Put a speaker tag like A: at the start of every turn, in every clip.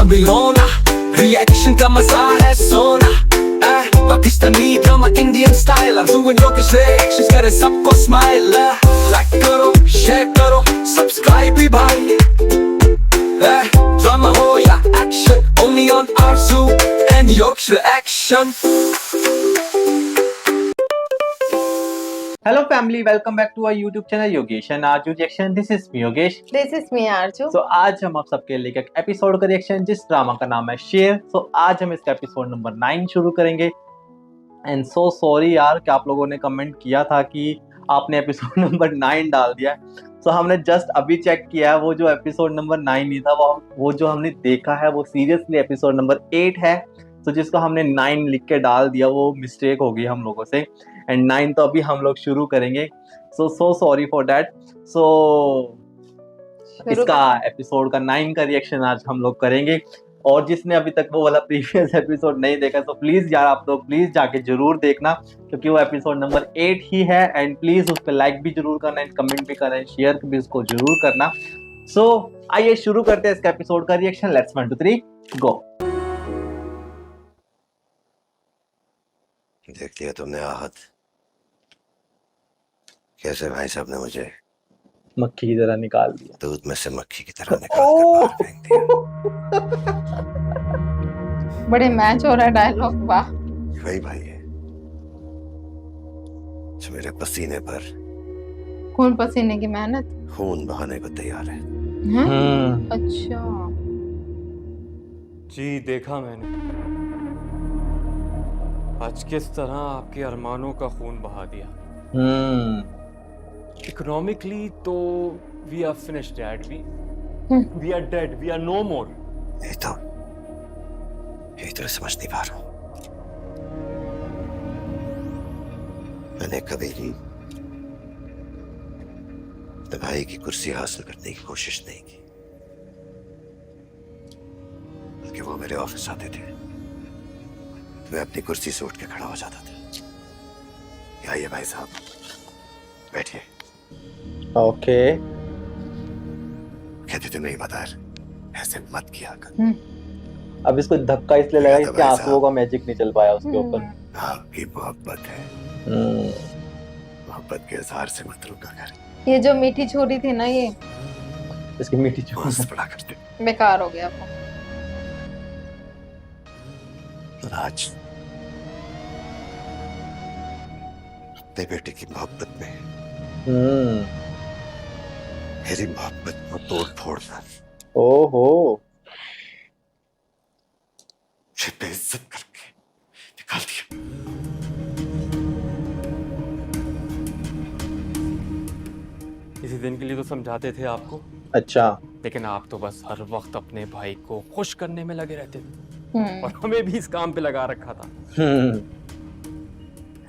A: Babylona, reaction का मजा है सोना। Pakistani drama Indian style, I'm doing your reactions करे सबको स्माइल। लाइक करो, शेयर करो, सब्सक्राइब भी भाई। ड्रामा हो या action, only on Arzu and Yorkshire Action।
B: Hello family, welcome back to our YouTube channel Yogesh and Arju Reaction। This is me Yogesh।
C: This is me Arju।
B: So आज हम आप सबके लिए एक एपिसोड का रिएक्शन जिस ड्रामा का नाम है शेर। So आज हम इसका एपिसोड नंबर 9 शुरू करेंगे। एंड सो सॉरी यार कि आप लोगों ने कमेंट किया था कि आपने एपिसोड नंबर 9 डाल दिया है। So हमने जस्ट अभी चेक किया है, वो जो एपिसोड नंबर 9 नहीं था, वो जो हमने देखा है वो सीरियसली एपिसोड नंबर 8 है। तो जिसको हमने 9 लिख के डाल दिया वो मिस्टेक हो गई हम लोगों से। एंड 9 तो अभी हम लोग शुरू करेंगे। So sorry for that. So इसका एपिसोड का 9 का रिएक्शन आज हम लोग करेंगे। और जिसने अभी तक वो वाला प्रीवियस एपिसोड नहीं देखा तो प्लीज यार आप लोग प्लीज जाके जरूर देखना, क्योंकि वो एपिसोड नंबर 8 ही है। एंड प्लीज उस पर लाइक भी जरूर करना, कमेंट भी करना, शेयर भी उसको जरूर करना। सो आइए शुरू करते हैं इसका एपिसोड का रिएक्शन। लेट्स 1 2 3 गो।
D: देख लिया तुमने आहत, कैसे भाई साहब ने मुझे
B: मक्खी की तरह निकाल दिया,
D: दूध में से मक्खी की तरह निकाल के बाहर फेंक दिया।
C: बड़े मैच हो रहा है डायलॉग। वाह,
D: वही भाई है जो मेरे पसीने पर
C: खून पसीने की मेहनत
D: खून बहाने को तैयार है।
C: अच्छा
E: जी, देखा मैंने आज किस तरह आपके अरमानों का खून बहा दिया। इकोनॉमिकली तो we are finished dad, we are dead, we are no more.
D: यही तो समझ नहीं पा रहा हूं। मैंने कभी भी अपने भाई की कुर्सी हासिल करने की कोशिश नहीं की, बल्कि वो मेरे ऑफिस आते थे, मैं अपनी कुर्सी से उठ के खड़ा हो जाता था। आइए भाई साहब बैठिए।
B: ओके।
D: कहते थे नहीं मदार, ऐसे मत किया कर।
B: अब इसको धक्का इसलिए लगा कि आंसुओं का मैजिक नहीं चल पाया उसके ऊपर।
D: आपकी मोहब्बत है, मोहब्बत के इजहार से मत रुका कर।
C: ये जो मीठी छोरी थी ना, ये
B: इसकी मीठी छोरी
D: बड़ा करते
C: बेकार हो गया वो।
D: आज अपने बेटे की मोहब्बत में मेरी मोहब्बत को तोड़ फोड़ कर
B: ओहो
D: बेइज्जत करके निकाल दिया।
E: इसी दिन के लिए तो समझाते थे आपको।
B: अच्छा।
E: लेकिन आप तो बस हर वक्त अपने भाई को खुश करने में लगे रहते थे और हमें भी इस काम पे लगा रखा था।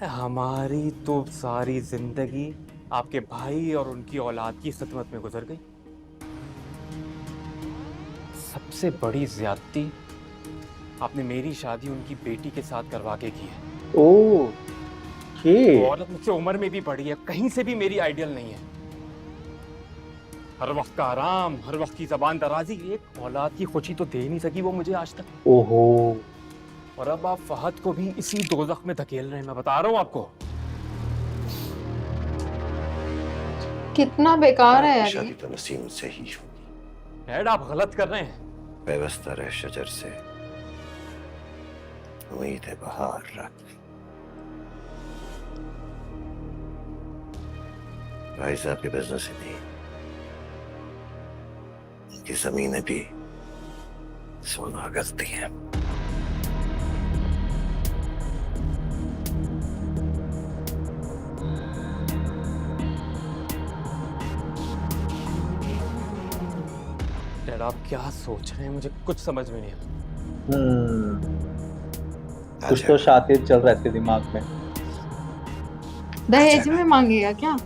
E: हमारी तो सारी जिंदगी आपके भाई और उनकी औलाद की खिदमत में गुजर गई। सबसे बड़ी ज्यादती आपने मेरी शादी उनकी बेटी के साथ करवा के की है।
B: ओके।
E: वो औरत मुझसे उम्र में भी बड़ी है, कहीं से भी मेरी आइडियल नहीं है। हर वक्त का आराम, हर वक्त की जबान दराजी, एक औलाद की खुशी तो दे नहीं सकी वो मुझे आज तक।
B: ओहो।
E: और अब आप फहद को भी इसी दोज़ख में धकेल रहे हैं। मैं बता रहा हूँ आपको।
C: कितना बेकार है यार।
D: शादी तो नसीब से ही होगी।
E: डैड आप गलत कर रहे हैं।
D: व्यवस्था रह शजर से उम्मीद है बहार रख। भाई साहब के बिजनेस ही नहीं, उनकी जमीनें भी सोना गलती है।
E: डैड आप क्या सोच रहे हैं, मुझे कुछ समझ में नहीं आ रहा।
B: कुछ तो शातिर चल रहा है दिमाग में।
C: दहेज में मांगेगा क्या?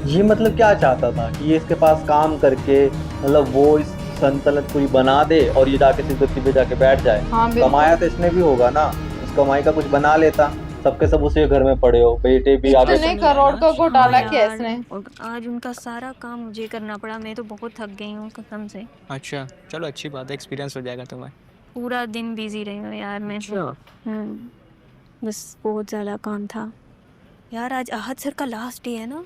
B: ये मतलब क्या चाहता था कि ये इसके पास काम करके मतलब वो इस संतुलन कोई बना दे और ये जाके सिद्धि पे जाके बैठ जाए।
C: हाँ बिल्कुल।
B: कमाया तो इसने भी होगा ना, उस कमाई का कुछ बना लेता। सबके सब उसी के घर में पड़े हो, बेटे भी आगे।
C: इतने करोड़ का घोटाला किया
F: यार,
C: इसने।
F: और आज उनका सारा काम मुझे करना पड़ा। मैं तो बहुत थक गई हूँ कसम से।
G: अच्छा चलो अच्छी बात है, एक्सपीरियंस हो जाएगा तुम्हें।
F: पूरा दिन बिजी रही हूँ यार मैं। बस बहुत ज़्यादा काम था यार। आज आहत सर का लास्ट डे है ना।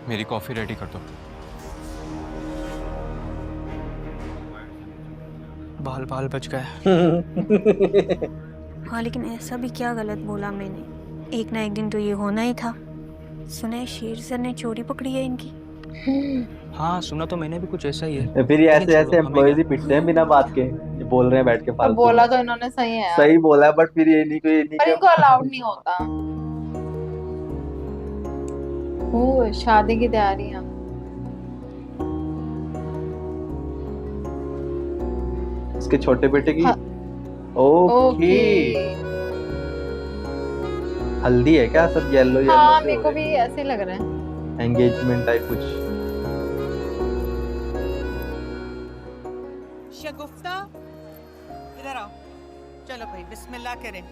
E: मेरी कॉफी रेडी कर दो।
G: बाल बाल बच गया।
F: हाँ लेकिन ऐसा भी क्या गलत बोला मैंने। एक ना एक दिन तो ये होना ही था। सुना है शेर सर ने चोरी पकड़ी है इनकी।
G: हाँ सुना तो मैंने भी कुछ ऐसा ही है।
B: फिर ये ऐसे
G: लेकिन
B: ऐसे
G: छोड़ो, हमें
B: एम्प्लॉयज ही
G: क्या।
B: पिटते हैं बिना बात के, ये बोल रहे हैं बैठ के
C: और
B: फालतू।
C: बोला तो इन्होंने सही है यार।
B: सही बोला है, बट फिर ये नहीं
C: पर इनको अलाउड नहीं होता। ओ शादी की तैयारियां।
B: इसके छोटे बेटे की।
C: हाँ।
B: ओके। हल्दी है क्या सब, येलो येलो
C: हाँ
B: से
C: मेरे
B: हो
C: को
B: रहे
C: भी ऐसे लग रहा है।
B: हैं। एंगेजमेंट टाइप कुछ।
H: शगुफ्ता इधर आओ। चलो भाई बिस्मिल्लाह करें।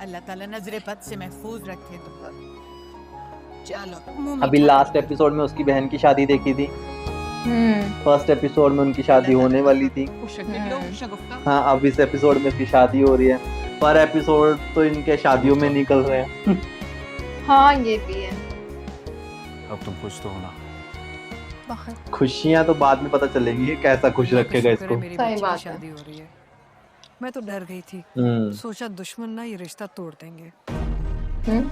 H: अल्लाह ताला नजरे बद से महफूज रखे तुम। चलो मुंह
B: अभी
H: मीठा
B: लास्ट
H: करो।
B: एपिसोड में उसकी बहन की शादी देखी थी, फर्स्ट एपिसोड में उनकी शादी होने वाली थी।
H: शगुफ्ता
B: हाँ अब इस एपिसोड में उसकी शादी हो रही है। पर एपिसोड तो इनके शादियों में निकल रहे हैं।
C: हाँ ये भी है।
E: अब तुम खुश तो हो ना?
F: बहुत।
B: खुशियां तो बाद में पता चलेंगी कैसा खुश रखेगा इसको।
H: मेरी
C: सही
H: बच्ची की
C: बात है।
H: शादी हो रही है। मैं तो डर गई थी, सोचा दुश्मन ना ये रिश्ता तोड़ देंगे।
C: हम्म।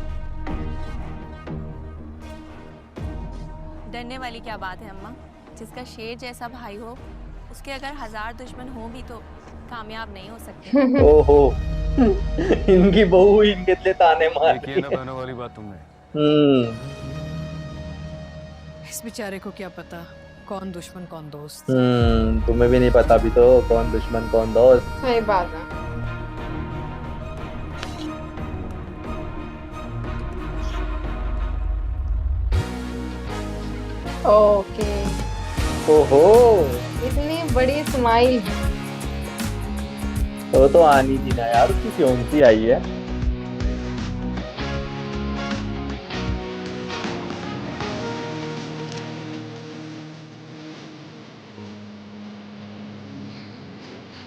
I: डरने वाली क्या बात है अम्मा। जिसका शेर जैसा भाई हो, उसके अगर 1000 दुश्मन हो भी तो कामयाब नहीं हो सकते।
B: ओहो इनकी बहू इनके लिए ताने मार
E: देखिए
B: रही
E: ना
B: है।
E: बहनों वाली बात तुमने।
H: इस बेचारे को क्या पता कौन दुश्मन कौन दोस्त।
B: तुम्हें भी नहीं पता अभी तो कौन दुश्मन कौन दोस्त।
C: सही बात है। ओके।
B: ओहो
C: इतनी बड़ी स्माइल।
B: वो तो आनी थी ना यार, उसकी क्यों सी आई है।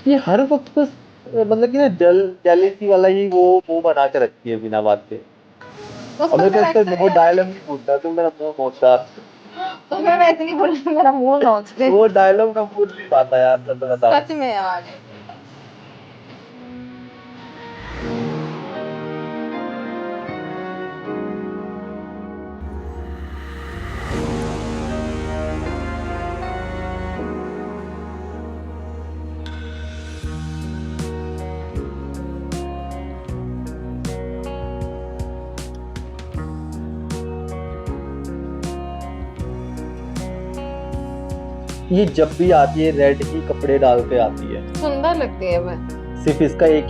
B: ये हर वक्त बस मतलब कि ना जेलेसी वाला ही वो मुंह बना के रखती है बिना बात के। और मैं कहता वो डायलॉग नहीं पूछता, तुम मेरा मुंह मोड़ता।
C: तो मैं वैसे नहीं बोल रही, मेरा मुंह नोच दे।
B: वो डायलॉग ना पूछ नहीं पाता यार, सच बताओ।
C: सच में यार।
B: ये जब भी आती है रेड ही कपड़े डाल के आती है।
C: सुंदर लगती है वह।
B: सिर्फ इसका एक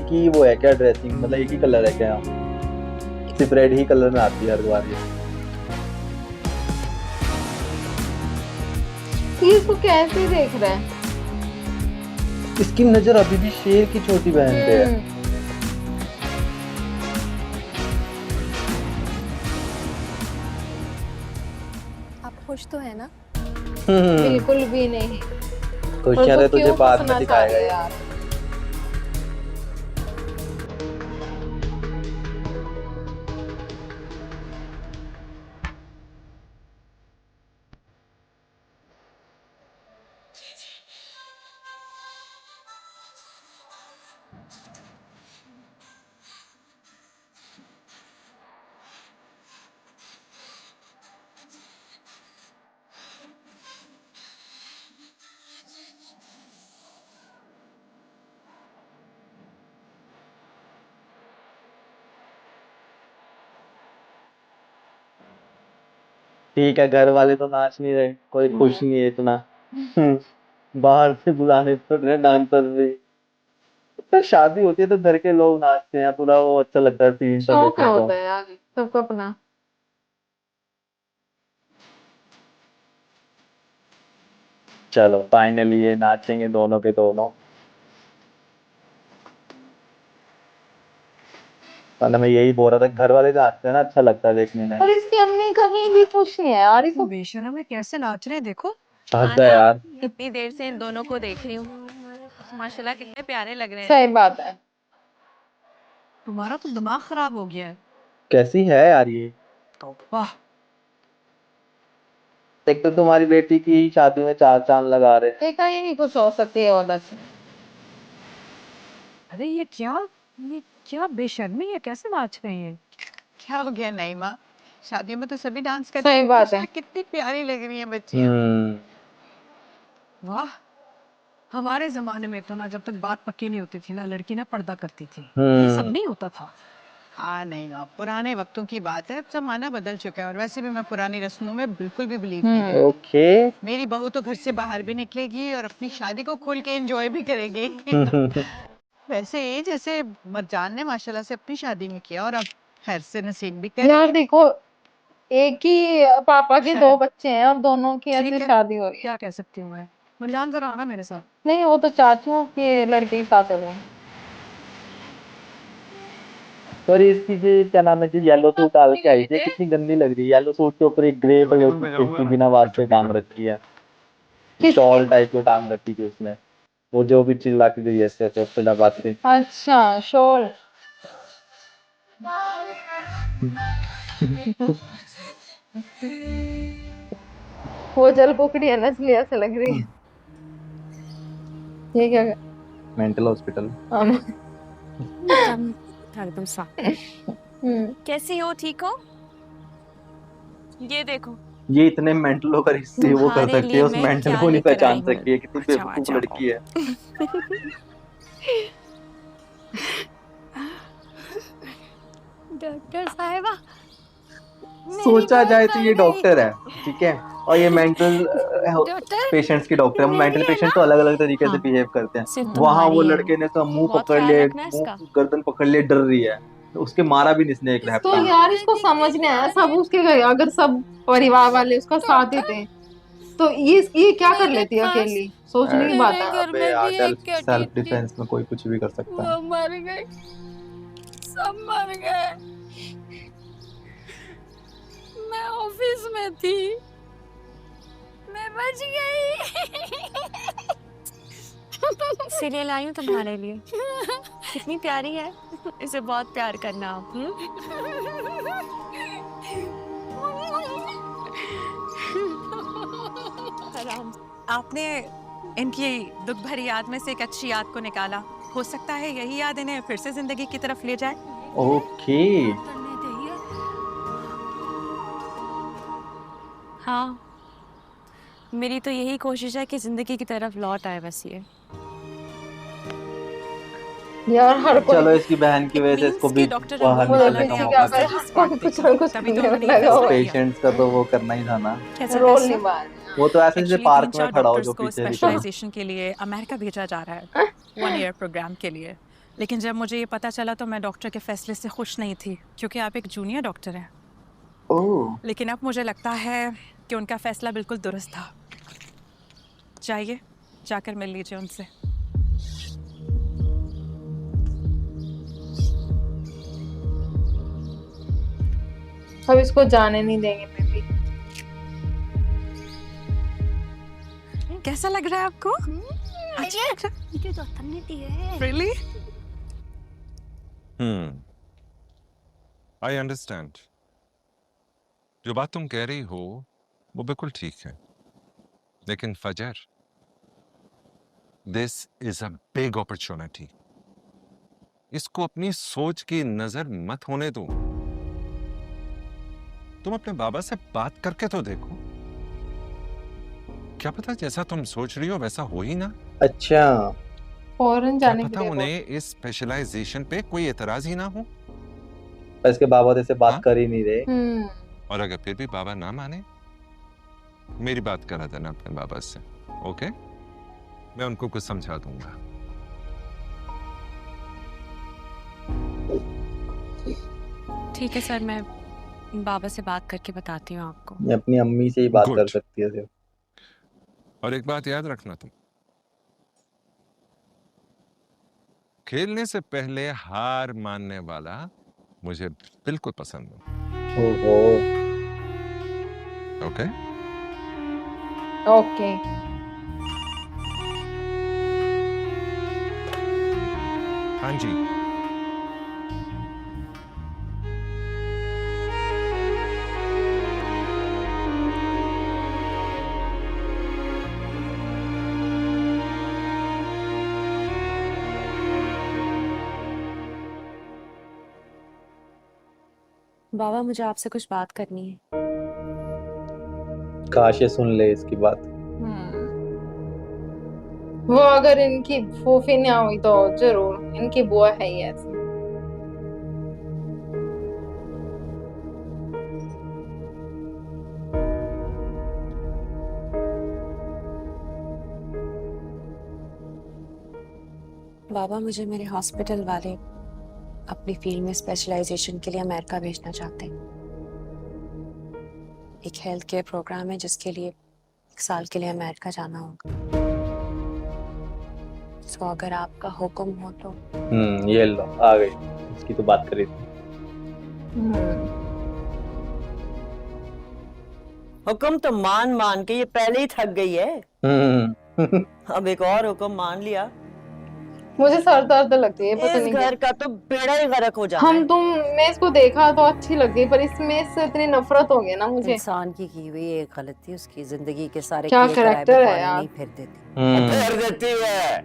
B: ही वो है क्या ड्रेसिंग, मतलब एक ही कलर है क्या? सिर्फ रेड ही कलर में आती है हर बार
C: ये इसको कैसे देख रहा है?
B: इसकी नजर अभी भी शेर की छोटी बहन पे है।
I: आप खुश तो है ना?
C: बिल्कुल भी नहीं।
B: खुशियां तो तुझे बाद में
C: दिखाएगा
B: दिखाएगा
C: यार।
B: ठीक है, घर वाले तो नाच नहीं रहे, कोई खुश नहीं है इतना। बाहर से बुलाने पड़ रहे डांसर भी। तो शादी होती है तो घर के लोग नाचते हैं, पूरा वो अच्छा लगता है सीन सब
C: शौक
B: देखने को।
C: होता है यार सबको अपना।
B: चलो फाइनली ये नाचेंगे दोनों के दोनों। मतलब मैं यही बोल रहा था, घर वाले नाचते हैं ना, अच्छा लगता है देखने में।
C: और इसकी अम्मी कहीं भी खुश नहीं है यार, इसको
H: बेशरम है, कैसे नाच रहे हैं देखो।
B: हद है यार।
I: इतनी देर से इन दोनों को देख रही हूँ, माशाल्लाह कितने प्यारे लग रहे हैं।
C: सही बात है।
H: तुम्हारा तो दिमाग खराब हो गया है।
B: कैसी है यार ये।
H: वाह,
B: एक तो तुम्हारी बेटी की शादी में 4 चांद लगा रहे।
C: देखा ही नहीं कुछ हो सकती है औरत से।
H: अरे ये क्या बेशर्मी है, कैसे नाच रहे हैं। क्या हो गया नईमा, शादी में तो सभी डांस करते
C: सही
H: हैं।
C: बात है।
H: कितनी प्यारी लग रही है बच्चियां। वाह, हमारे जमाने में तो ना जब तक बात पक्की नहीं होती थी ना, लड़की ना पर्दा करती थी। ये सब नहीं होता था। हाँ नहीं ना, पुराने वक्तों की बात है, अब जमाना बदल चुका है। और वैसे भी मैं पुरानी रस्मों में बिल्कुल भी बिलीव नहीं करती।
B: ओके।
H: मेरी बहू तो घर से बाहर भी निकलेगी और अपनी शादी को खुल के एंजॉय भी करेगी। वैसे ही जैसे मरजान ने माशाल्लाह से अपनी शादी में किया, और अब खैर से नसीब भी करे।
C: यार देखो, एक ही पापा के 2 बच्चे हैं और दोनों की
H: ठीक
C: ऐसे
H: है।
C: शादी हो रही है।
H: क्या कह सकती हूँ मैं, मरजान जरा आना मेरे साथ।
C: नहीं, वो तो चाचू के लड़के के साथ है।
B: सॉरी, इसकी जो क्या नाम है, जो येलो सूट डाल के आई थी, कितनी गंदी लग रही है। येलो सूट के ऊपर एक ग्रे की बिना वास्ते टांग रखी है, शॉल टाइप की टांग रखी थी उसने। वो जो भी चिल्ला के गई ऐसे ऐसे उससे दबाते।
C: अच्छा, शोल। वो जल कुकड़ी है ना, इसलिए ऐसे लग रही है। ये क्या
B: मेंटल हॉस्पिटल।
I: एकदम साफ।
C: हम्म।
I: कैसी हो, ठीक हो? ये देखो,
B: ये इतने मेंटल होकर इससे वो कर
I: तुम्हारे
B: सकती है,
I: लिए
B: उस
I: मैं
B: मेंटल
I: क्या
B: को नहीं
I: लेकर आई
B: पहचान
I: हूँ।
B: सकती है। कितनी
I: अच्छा,
B: बेवकूफ
I: अच्छा।
B: लड़की है।
I: डॉक्टर साहिबा,
B: सोचा जाए तो ये डॉक्टर है, ठीक है, और ये मेंटल
I: डॉक्टर,
B: पेशेंट्स की डॉक्टर है।
I: मेरी
B: मेंटल
I: है
B: पेशेंट
I: ना?
B: तो अलग अलग तरीके से
I: हाँ,
B: बिहेव करते हैं।
I: सिर्फ
B: वहां वो
I: तुम्हारी है।
B: लड़के ने उसका मुंह
I: बहुत
B: पकड़
I: ख्याल
B: लिए,
I: रखना इसका।
B: गर्दन पकड़ लिए, डर रही है, तो उसके मारा भी नहीं इसने एक
C: तो
B: रहता।
C: यार इसको समझ नहीं आया, सब उसके घर, अगर सब परिवार वाले उसका साथ देते तो ये क्या कर
I: मेरे
C: लेती है
I: पास
C: अकेली? सोचने की बात
I: मेरे
C: है।
I: घर
B: अबे
I: में
B: यार,
I: भी एक कैटी
B: सेल्फ
I: थी,
B: डिफेंस में कोई कुछ भी कर सकता है।
I: वो मर गई, सब मर गए। मैं ऑफिस में थी, मैं बच गई। सीरियल आई हूँ तुम्हारे लिए, कितनी प्यारी है, इसे बहुत प्यार करना आप। हराम। आपने इनकी दुख भरी याद में से एक अच्छी याद को निकाला, हो सकता है यही याद इन्हें फिर से जिंदगी की तरफ ले जाए।
B: ओके।
I: हाँ, मेरी तो यही कोशिश है कि जिंदगी की तरफ लौट आए बस ये।
C: यार हर कोई
B: चलो, इसकी बहन की वजह से इसको भी
I: डॉक्टर
B: बाहर
C: वो
B: निकलने
C: पीछे
B: का
C: क्या
B: मौका
C: कर,
B: मिला।
C: कुछ ना कुछ
I: तभी तो
C: करने में
I: उन्होंने ये
C: लगा हुआ है।
I: फैसला
B: पेशेंट्स का तो वो करना ही था ना।
I: कैसा
C: रोल
I: कैसा?
C: निभा रहे हैं।
B: वो तो ऐसे जैसे
I: Actually,
B: पार्क
I: 3-4
B: में खड़ा हो
I: डॉक्टर्स
B: जो
I: को
B: पीछे दिखा।
I: स्पेशलाइजेशन के लिए अमेरिका भेजा जा रहा है, 1 ईयर प्रोग्राम के लिए। लेकिन जब मुझे ये पता चला तो मैं डॉक्टर के फैसले से खुश नहीं थी, क्योंकि आप एक जूनियर डॉक्टर हैं।
B: ओह,
I: लेकिन अब मुझे लगता है कि उनका फैसला बिल्कुल दुरुस्त था। जाइए, जाकर मिल लीजिए उनसे।
C: अब इसको जाने नहीं देंगे मैं भी।
I: कैसा लग रहा है आपको? अच्छा लग रहा है? Really?
J: I understand. जो बात तुम कह रही हो वो बिल्कुल ठीक है, लेकिन फजर, this is a big opportunity. इसको अपनी सोच की नजर मत होने दो। तुम अपने बाबा से बात करके तो देखो, क्या पता जैसा तुम सोच रही हो वैसा हो ही ना।
B: अच्छा,
C: फौरन
J: क्या
C: जाने के
J: पता
C: लिए
J: उन्हें इस स्पेशलाइजेशन पे कोई एतराज ही ना हो।
B: पर इसके बाबा तो इससे बात
J: हाँ?
B: कर ही नहीं रहे।
J: और अगर फिर भी बाबा ना माने, मेरी बात करा देना अपने बाबा से, ओके? मैं उनको कुछ समझा दूंगा।
I: ठीक है सर, मैं बाबा से बात करके बताती हूँ आपको।
B: ये अपनी अम्मी से ही बात
J: Good.
B: कर सकती है सिर्फ।
J: और एक बात याद रखना तुम, खेलने से पहले हार मानने वाला मुझे बिल्कुल पसंद है।
B: ओहो।
J: ओके?
C: ओके।
J: हाँ जी।
K: बाबा मुझे आपसे कुछ बात करनी है।
B: काश ये सुन ले इसकी बात।
C: वो अगर इनकी फूफी ना हुई तो जरूर, इनकी बुआ है ही ऐसी।
K: बाबा मुझे मेरे हॉस्पिटल वाले अपनी फील्ड में स्पेशलाइजेशन के लिए अमेरिका भेजना चाहते हैं। एक हेल्थ केयर प्रोग्राम है जिसके लिए 1 साल के लिए अमेरिका जाना होगा। तो अगर आपका हुक्म हो तो।
B: ये लो आ गई, इसकी तो बात करी थी।
L: हुक्म तो मान मान के ये पहले ही थक गई है। अब एक और हुक्म मान लिया।
C: मुझे सर दर्द लगती है, पता
L: इस
C: नहीं
L: घर का तो बेड़ा ही गर्क हो जाता है।
C: मैं इसको देखा तो अच्छी लगती, पर इसमें से इतनी नफरत हो गई ना मुझे।
L: इंसान की हुई एक गलती उसकी जिंदगी के सारे
C: क्या
L: किए कराए
C: करैक्टर है
L: पानी
C: यार।
L: नहीं फिर देती।
M: फेर देती है।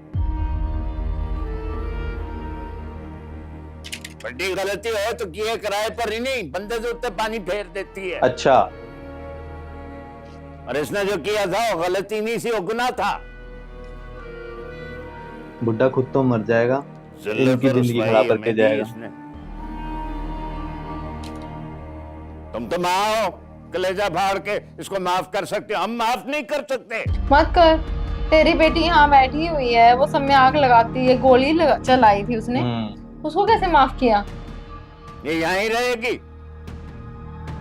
M: बड़ी गलती है तो किए किराए पर ही नहीं, बंदे से उत्ते पानी फेर देती है।
B: अच्छा।
M: और इसने जो किया था वो गलती नहीं सी, वो गुनाह था।
B: बुड्ढा खुद तो मर जाएगा, इनकी जिंदगी खराब करके जाएगा।
M: तुम तो माँ हो, कलेजा फाड़ के इसको माफ कर सकते हो, हम माफ नहीं कर सकते।
C: मत कर। तेरी बेटी यहाँ बैठी हुई है, वो सब में आग लगाती है, गोली चलाई थी उसने, उसको कैसे माफ किया?
M: ये यहीं रहेगी,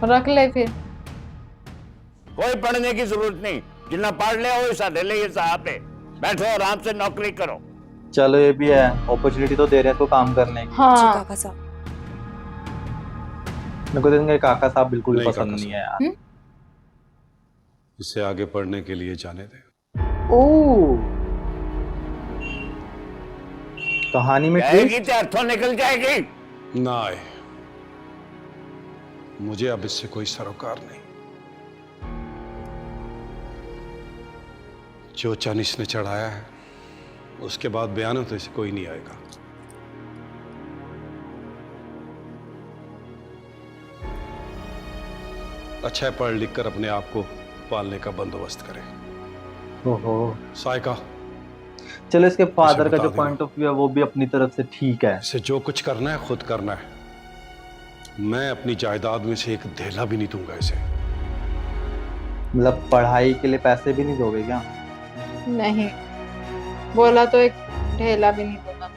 C: रख ले फिर।
M: कोई पढ़ने की जरूरत नहीं, जितना पढ़ ले वो साढ़े ले साहब है। बैठो आराम से नौकरी करो।
B: चलो ये भी है, अपॉर्चुनिटी तो दे रहे हैं इसको काम करने की।
C: हाँ।
K: काका साहब
B: मेरे को तो इनके काका साहब बिल्कुल भी पसंद नहीं है यार।
N: इसे आगे पढ़ने के लिए जाने दे।
B: ओह, कहानी में
M: जाएगी तो अर्थों निकल जाएगी।
N: ना आए, मुझे अब इससे कोई सरोकार नहीं। जो चन इसने चढ़ाया है उसके बाद बयान तो इसे कोई नहीं आएगा। अच्छा है पढ़ लिख कर अपने आप को पालने का बंदोबस्त करे।
B: ओहो।
N: साइका,
B: चलो इसके फादर
N: इसे
B: का जो
N: बता
B: पॉइंट ऑफ व्यू है वो भी अपनी तरफ से ठीक है।
N: इसे जो कुछ करना है खुद करना है। मैं अपनी जायदाद में से एक धेला भी नहीं दूंगा इसे।
B: मतलब पढ़ाई के लिए पैसे भी नहीं दोगे क्या?
C: नहीं, बोला तो एक ढेला भी नहीं दूंगा।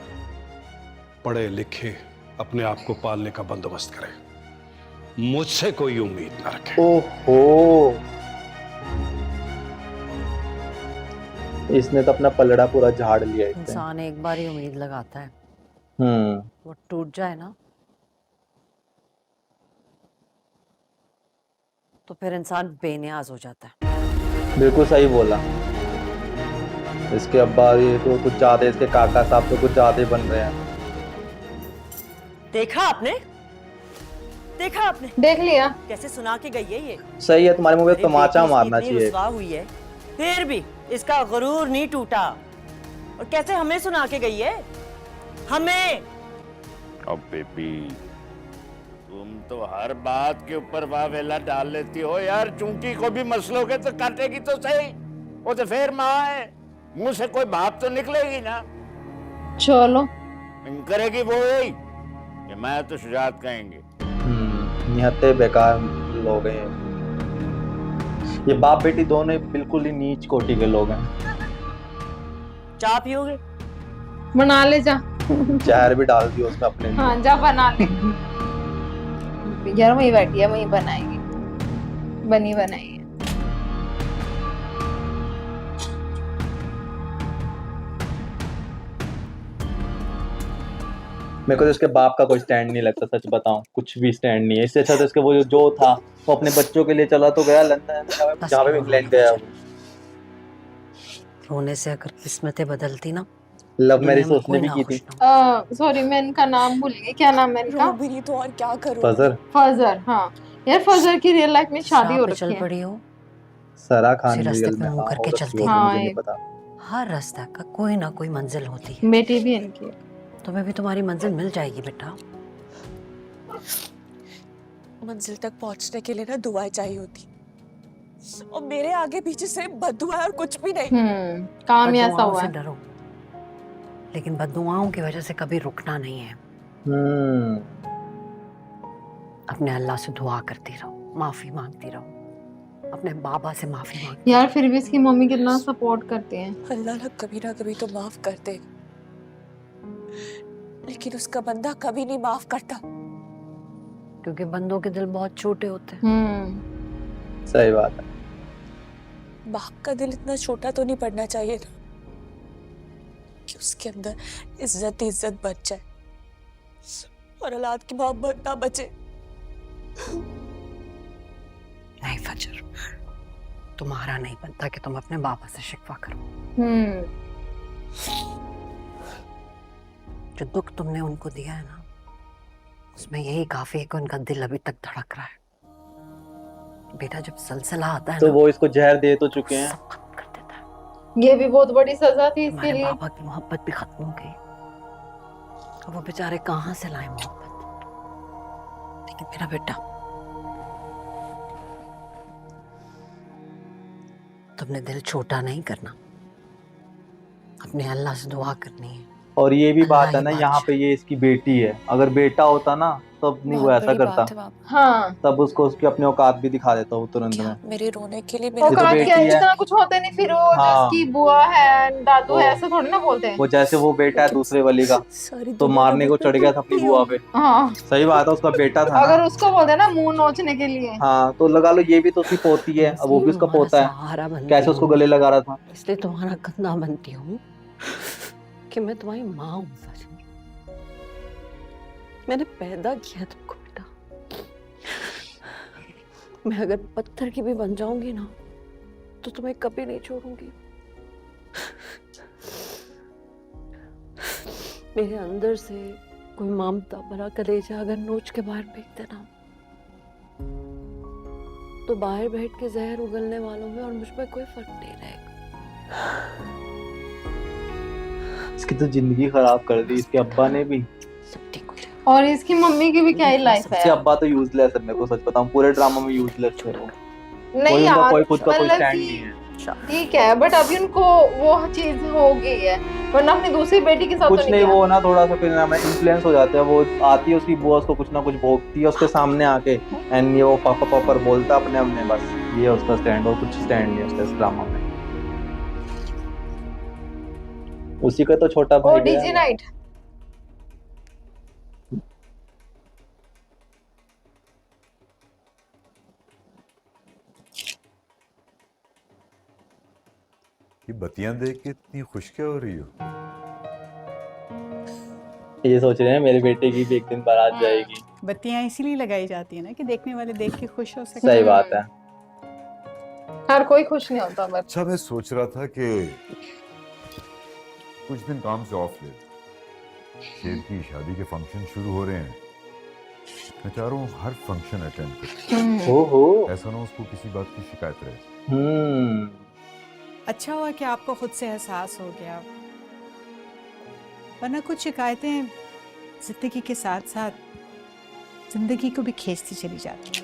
N: पढ़े लिखे अपने आप को पालने का बंदोबस्त करे, मुझसे कोई उम्मीद ना रखे।
B: ओहो, इसने तो अपना पलड़ा पूरा झाड़ लिया।
L: इंसान एक बार ही उम्मीद लगाता है, वो टूट जाए ना तो फिर इंसान बेनियाज हो जाता है।
B: बिल्कुल सही बोला। इसके अब्बा ये तो कुछ ज्यादा, इसके काका साहब तो कुछ ज्यादा बन रहे हैं।
L: देखा आपने? देखा आपने?
C: देख लिया
L: कैसे सुना के गई है ये।
B: सही है, तुम्हारे मुंह पे तमाचा
L: बेटी
B: मारना
L: इसकी इतनी
B: चाहिए।
L: रुसवा हुई है फिर भी इसका गुरूर नहीं टूटा। और कैसे हमें सुना के गई है, हमें।
M: अब बेबी तुम तो हर बात के ऊपर वावेला डाल लेती हो यार। चूंटी को भी मसलोगे तो काटेगी तो सही, वो तो फिर माँ है, मुंह से कोई बात तो निकलेगी ना।
C: चलो
M: करेगी वो यही कि मैं तो शुजात कहेंगे।
B: निहत्ते बेकार लोग हैं ये। बाप बेटी दोनों बिल्कुल ही नीच कोटि के लोग हैं।
L: चाय पियोगे?
C: बना ले जा।
B: जहर भी डाल दियो उसमें अपने लिए।
C: हाँ जा बना ले। यार वही बैठी है, वही बनाएगी, बनी बनाई है।
B: मेरे को तो इसके बाप का कोई स्टैंड नहीं लगता, सच बताऊं, कुछ भी स्टैंड नहीं है। इससे अच्छा तो इसके वो जो था वो अपने बच्चों के लिए चला तो गया लंदन, जहाँ पे भी इंग्लैंड गया वो।
L: रोने से अगर किस्मतें बदलती ना,
B: लव
L: दुनिया
B: मैरिज
L: में
B: उसने
L: कोई
B: भी
L: ना
B: की
L: खुश
B: थी।
L: ना
C: सॉरी मैं इनका नाम भूल गई, क्या नाम है इनका?
K: भी नहीं तो और क्या करूं?
B: फजर।
C: फजर, हाँ यार फजर की रियल लाइफ में शादी हो
L: पे
C: रखी
L: चल
C: है।
L: पड़ी हो,
B: सरा खान
L: उसी रास्ते
B: रियल
L: पे
B: में
L: मुंह
B: हाँ
L: करके
B: हो
L: चलती
B: रखी होगी,
C: हाँ,
B: मुझे नहीं
C: एक-
B: पता।
L: हर रास्ता का कोई ना कोई मंजिल होती है।
C: बेटी भी इनकी है।
L: तुम्हें भी तुम्हारी मंजिल मिल जाएगी बेटा।
K: मंजिल तक पहुंचने के लिए ना दुआएं चाहिए होती, और मेरे आगे पीछे से बद्दुआ और कुछ भी नहीं।
C: काम ही ऐसा
L: बद्दुआओं
C: हुआ
L: से
C: है।
L: डरो, लेकिन बद्दुआओं की वजह से कभी रुकना नहीं है। अपने अल्लाह से दुआ करती रहो, माफी मांगती रहो, अपने बाबा से माफी मांग।
C: यार फिर भी इसकी मम्मी कितना सपोर्ट करते हैं।
K: अल्लाह ना कभी तो माफ कर दे, लेकिन उसका बंदा कभी नहीं माफ करता।
L: क्योंकि बंदों के दिल बहुत छोटे होते हैं।
B: सही बात है।
K: बाप का दिल इतना छोटा तो नहीं पड़ना चाहिए ना कि उसके अंदर इज्जत बच जाए और औलाद की मोहब्बत ना बचे।
L: नहीं फजर, तुम्हारा नहीं बनता कि तुम अपने बाबा से शिकवा करो। जो दुख तुमने उनको दिया है ना, उसमें यही काफी है कि उनका दिल अभी तक धड़क रहा है। बेटा जब सलसला आता है
B: तो
L: ना,
B: वो इसको जहर दे तो चुके हैं।
C: ये भी बहुत बड़ी सजा थी इसके
L: तुम्हारे
C: लिए।
L: बाबा की मोहब्बत भी खत्म हो गई। अब वो बेचारे कहाँ से लाए मोहब्बत। लेकिन मेरा बेटा, तुमने दिल छोटा नहीं करना, अपने अल्लाह से दुआ करनी है।
B: और ये भी बात है
L: अल्लाह
B: ना,
L: ही
B: यहाँ पे ये इसकी बेटी है, अगर बेटा होता ना तब नहीं वो ऐसा करता।
C: हाँ
B: तब उसको उसकी अपनी औकात भी दिखा देता वो तुरंत में।
K: मेरे रोने के लिए
B: तो
C: औकात
B: बेटी
C: क्या है,
B: है।
C: इतना कुछ होते नहीं, फिर वो जो
B: हाँ।
C: इसकी बुआ है दादू है
B: वो-
C: ऐसा थोड़ी ना बोलते हैं।
B: वो जैसे वो बेटा है दूसरे वाली का, तो मारने को चढ़ गया था अपनी बुआ पे।
C: हाँ
B: सही बात है, उसका बेटा था
C: अगर
B: ना।
C: उसको बोलते ना मुंह नोचने के लिए।
B: हाँ तो लगा लो ये भी तो उसकी पोती है, अब वो भी उसका पोता
L: सहारा
B: है,
L: बनती
B: कैसे उसको
L: हूँ।
B: गले लगा रहा था।
L: इसलिए तुम्हारा कंधा बनती हूँ कि मैं तुम्हारी माँ हूँ। मैंने पैदा किया तुमको बेटा। मैं अगर पत्थर की भी बन जाऊंगी ना, तो तुम्हें कभी नहीं छोड़ूंगी। मेरे अंदर से कोई ममता भरा कलेजा अगर नोच के बाहर फेंक देना, तो बाहर बैठ के जहर उगलने वालों में और मुझ में कोई फर्क नहीं रहेगा।
B: इसकी तो जिंदगी खराब कर दी इसके अब्बा ने भी।
C: और इसकी मम्मी की भी क्या ही लाइफ है।
B: इसके अब्बा तो यूजलेस है, मेरे को सच बताऊं, पूरे ड्रामा में यूजलेस है वो।
C: नहीं
B: कोई उनका
C: यार
B: कोई खुद का कोई
C: मतलब
B: स्टैंड
C: कि-
B: नहीं है।
C: ठीक है बट अभी उनको वो चीज हो गई है, वरना अपनी दूसरी बेटी के साथ
B: कुछ
C: तो
B: नहीं,
C: किया।
B: वो ना थोड़ा सा फिर ना इन्फ्लुएंस हो जाते हैं। वो आती है उसकी बुआ, उसको कुछ ना कुछ भोगती है उसके सामने आके, एंड ये वो पापा पापा बोलता अपने अपने, बस ये है उसका स्टैंड, और कुछ स्टैंड नहीं है उसका इस ड्रामा में। उसी का तो छोटा
C: वो
B: भाई
C: डीजे
B: गया।
C: नाइट
O: ये बत्तियां देख के इतनी खुश क्या हो रही हो?
B: ये सोच रहे हैं मेरे बेटे की भी एक दिन बारात जाएगी।
P: बत्तियां इसीलिए लगाई जाती है ना कि देखने वाले देख के खुश हो सके।
B: सही बात है।
C: हर कोई खुश नहीं होता बट
O: अच्छा मैं सोच रहा था कि कुछ दिन काम से ऑफ ले। शेर की शादी के फंक्शन शुरू हो रहे हैं, मैं चाह रहा हूँ हर फंक्शन अटेंड करूँ।
B: ओहो।
O: ऐसा ना उसको किसी बात की शिकायत रहे।
P: अच्छा हुआ कि आपको खुद से एहसास हो गया, वरना कुछ शिकायतें जिंदगी के साथ साथ जिंदगी को भी खींचती चली जाती।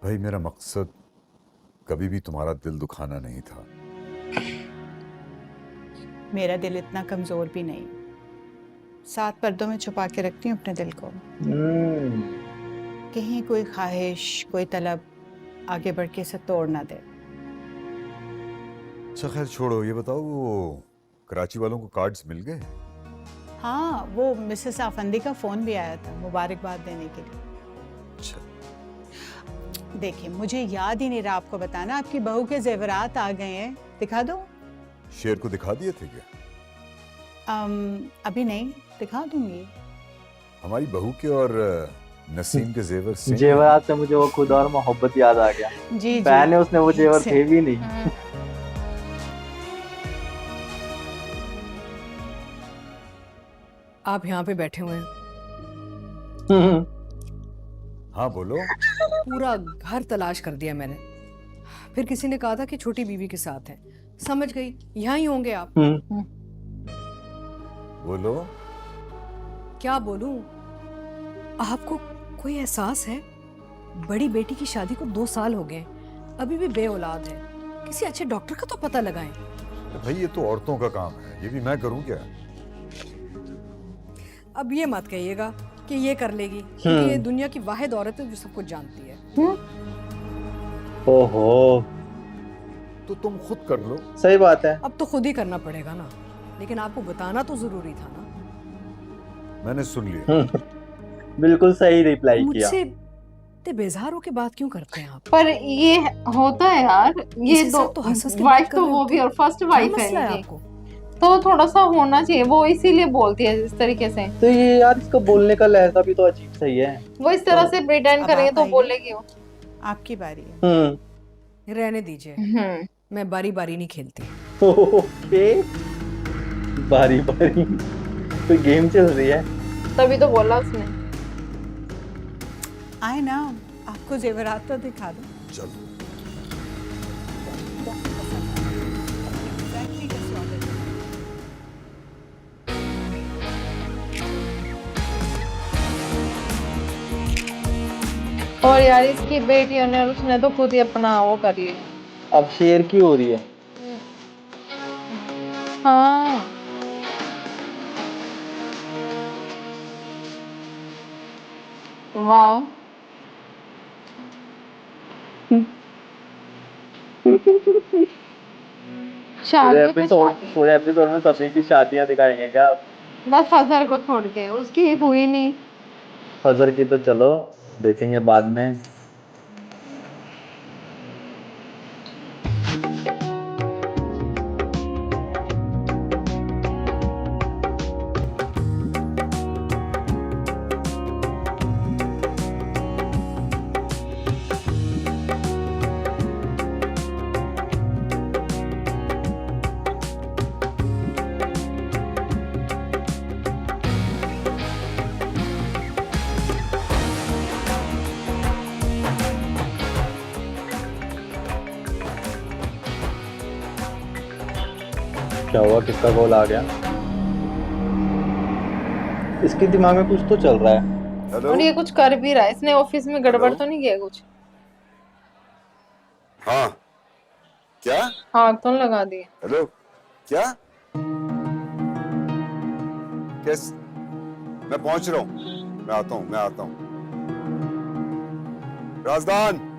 O: भाई मेरा मकसद कभी भी तुम्हारा दिल दुखाना नहीं था।
P: मेरा दिल इतना कमजोर भी नहीं, 7 पर्दों में छुपा के रखती हूँ अपने दिल को। कहीं कोई ख्वाहिश कोई तलब आगे बढ़ के इसे तोड़ ना दे।
O: अच्छा खैर छोड़ो, ये बताओ वो कराची वालों को कार्ड्स मिल गए?
P: हाँ वो मिसेस आफंदी का फोन भी आया था मुबारकबाद देने के लिए।
O: अच्छा।
P: देखिए मुझे याद ही नहीं रहा आपको बताना, आपकी बहू के जेवरात आ गए हैं, दिखा दो।
O: शेर को दिखा दिए थे क्या?
P: अभी नहीं, दिखा दूंगी।
O: हमारी बहू के और नसीम के जेवर से
B: जेवरात से मुझे वो खुद और मोहब्बत याद आ गया।
P: जी
B: पहने उसने वो जेवर थे भी नहीं।
Q: आप यहाँ पे बैठे हुए हैं।
O: हाँ बोलो।
Q: पूरा घर तलाश कर दिया मैंने, फिर किसी ने कहा था कि छोटी बीवी के साथ है। समझ गई, यहाँ ही होंगे आप।
O: बोलो।
Q: क्या बोलूं? आपको कोई एहसास है? बड़ी बेटी की शादी को 2 साल हो गए, अभी भी बे औलाद है। किसी अच्छे डॉक्टर का तो पता लगाएं।
O: भाई ये तो औरतों का काम है, ये भी मैं करूं क्या?
Q: अब ये मत कहिएगा कि ये कर लेगी, क्योंकि ये दुनिया की वाहिद औरत है जो सब कुछ जानती है।
B: ओहो,
O: तो तुम खुद कर लो।
B: सही बात है।
Q: अब तो खुद ही करना पड़ेगा ना, लेकिन आपको बताना तो जरूरी था ना।
O: मैंने सुन लिया।
B: बिल्कुल सही रिप्लाई किया।
Q: मुझसे इतने बेजार होके बात क्यों करते हैं आप?
C: पर ये होता है यार, ये दो
Q: तो हंस के
C: वाइफ
Q: बात कर
C: तो
Q: रहे
C: वो
Q: होते
C: भी
Q: हैं।
C: और फर्स्ट
Q: क्या
C: वाइफ
Q: मसला है
C: है
Q: आपको?
C: तो थोड़ा सा होना चाहिए, वो इसीलिए बोलती है इस तरीके से।
B: तो ये यार इसका बोलने का लहजा भी तो अजीब सही है।
C: वो इस तरह से प्रिटेंड
P: अब
C: करेंगे
P: आप
C: तो
P: आइए।
C: बोलेगी वो।
P: आपकी बारी है।
Q: रहने दीजिए, मैं बारी बारी नहीं खेलती।
B: ओके, बारी बारी कोई गेम चल रही है।
C: तभी तो बोला उसने।
P: आए ना, आपको जेवरात तो दिखा दो।
O: चलो।
C: और यार इसकी बेटियों ने और उसने तो खुद ही अपना वो कर लिया।
B: अब शेर की हो रही है।
C: हाँ वाह।
B: पूरे एपिसोड में सभी की शादियां दिखाएंगे क्या?
C: बस फजर को छोड़ के, उसकी हुई नहीं।
B: फजर की तो चलो देखेंगे बाद में। क्या हुआ, किसका कॉल आ गया? इसके दिमाग में कुछ तो चल रहा है।
C: और ये कुछ कर भी रहा है, इसने ऑफिस में गड़बड़ तो नहीं किया कुछ?
O: हाँ क्या?
C: आग तो लगा दी।
O: हेलो क्या? कैस? मैं पहुंच रहा हूँ, मैं आता हूँ। राजदान,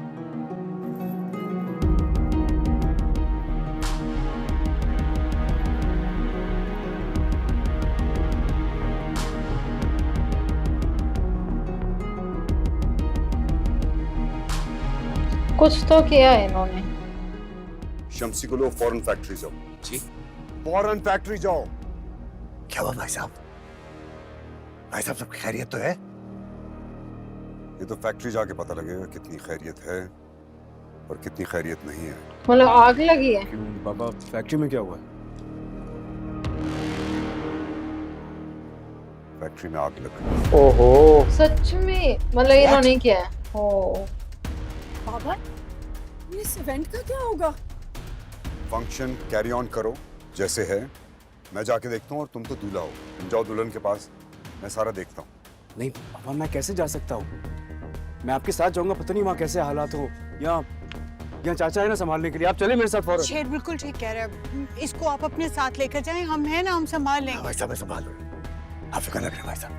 C: कुछ तो किया है इन्होंने।
O: शम्सी को लो, फौरन फैक्ट्री जाओ। जी फौरन फैक्ट्री जाओ।
D: क्या हुआ भाई साहब? भाई साहब सब खैरियत तो है?
O: ये तो फैक्ट्री जाके पता लगेगा कितनी खैरियत है और कितनी खैरियत नहीं है।
C: मतलब आग लगी है?
E: बाबा फैक्ट्री में क्या हुआ?
O: फैक्ट्री में आग लग गई।
B: ओहो,
C: सच में? मतलब इन्होंने किया है? ओ
Q: बाबा, इस इवेंट का क्या होगा?
O: फंक्शन कैरी ऑन करो जैसे है। मैं जाके देखता हूँ और तुम तो दूल्हा हो, तुम जाओ दुल्हन के पास, मैं सारा देखता हूँ।
E: नहीं पापा, मैं कैसे जा सकता हूँ? मैं आपके साथ जाऊंगा, पता नहीं वहाँ कैसे हालात हो। यहाँ चाचा है ना संभालने के लिए, आप चले मेरे साथ फौरन।
P: शेर बिल्कुल ठीक कह रहे हैं, इसको आप अपने साथ लेकर जाएं, हम हैं ना, हम संभाल लेंगे।
D: भाई साहब मैं संभाल लूंगा, आप फिक्र न करें भाई साहब।